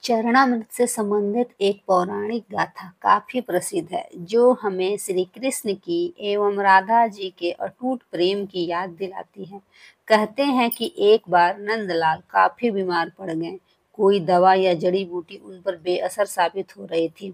चरणामृत से संबंधित एक पौराणिक गाथा काफी प्रसिद्ध है, जो हमें श्री कृष्ण की एवं राधा जी के अटूट प्रेम की याद दिलाती है। कहते हैं कि एक बार नंदलाल काफी बीमार पड़ गए। कोई दवा या जड़ी बूटी उन पर बेअसर साबित हो रही थी।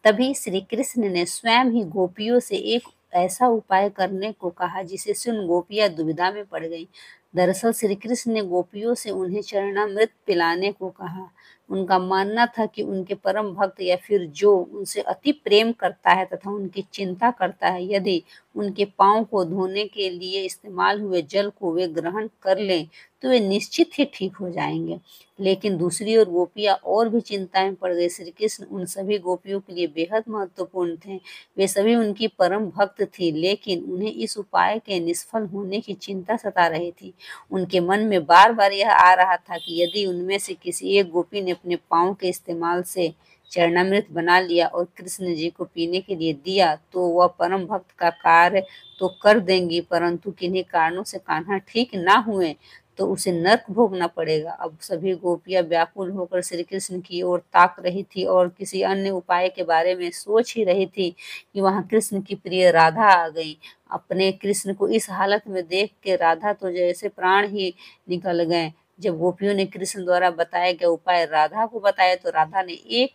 तभी श्री कृष्ण ने स्वयं ही गोपियों से एक ऐसा उपाय करने को कहा, जिसे सुन गोपियां दुविधा में पड़ गईं। दरअसल श्री कृष्ण ने गोपियों से उन्हें चरणामृत पिलाने को कहा। उनका मानना था कि उनके परम भक्त या फिर जो उनसे अति प्रेम करता है तथा उनकी चिंता करता है, यदि उनके पांव को धोने के लिए इस्तेमाल हुए जल को वे ग्रहण कर लें तो वे निश्चित ही ठीक हो जाएंगे। लेकिन दूसरी ओर गोपियां और भी चिंता में पड़ गई। श्री कृष्ण उन सभी गोपियों के लिए बेहद महत्वपूर्ण थे। वे सभी उनकी परम भक्त थी, लेकिन उन्हें इस उपाय के निष्फल होने की चिंता सता रही थी। उनके मन में बार बार यह आ रहा था कि यदि उनमें से किसी एक गोपी ने अपने पांव के इस्तेमाल से चरणामृत बना लिया और कृष्ण जी को पीने के लिए दिया, तो वह परम भक्त का कार्य तो कर देंगी, परंतु किन्हीं कारणों से कान्हा ठीक ना हुए तो उसे नर्क भोगना पड़ेगा। अब सभी गोपियां व्याकुल होकर श्री कृष्ण की ओर ताक रही थी और किसी अन्य उपाय के बारे में सोच ही रही थी कि वहां कृष्ण की प्रिय राधा आ गई। अपने कृष्ण को इस हालत में देख के राधा तो जैसे प्राण ही निकल गए। जब गोपियों ने कृष्ण द्वारा बताया गया उपाय राधा को बताया, तो राधा ने एक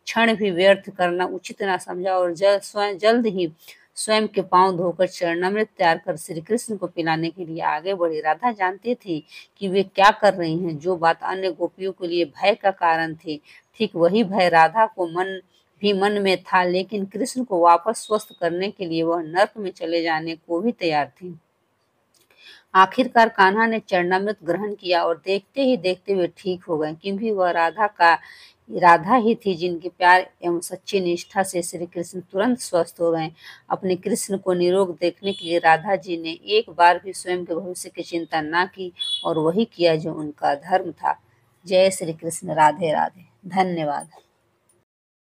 क्षण भी व्यर्थ करना उचित ना समझा और जल्द ही स्वयं के पांव धोकर चरणामृत तैयार कर श्री कृष्ण को पिलाने के लिए आगे बढ़ी। राधा जानती थी कि वे क्या कर रही हैं। जो बात अन्य गोपियों के लिए भय का कारण थी, ठीक वही भय राधा को मन में था, लेकिन कृष्ण को वापस स्वस्थ करने के लिए वह नर्क में चले जाने को भी तैयार थी। आखिरकार कान्हा ने चरणामृत ग्रहण किया और देखते ही देखते वे ठीक हो गए, क्योंकि वह राधा ही थी जिनके प्यार एवं सच्ची निष्ठा से श्री कृष्ण तुरंत स्वस्थ हो गए। अपने कृष्ण को निरोग देखने के लिए राधा जी ने एक बार भी स्वयं के भविष्य की चिंता ना की और वही किया जो उनका धर्म था। जय श्री कृष्ण। राधे राधे। धन्यवाद।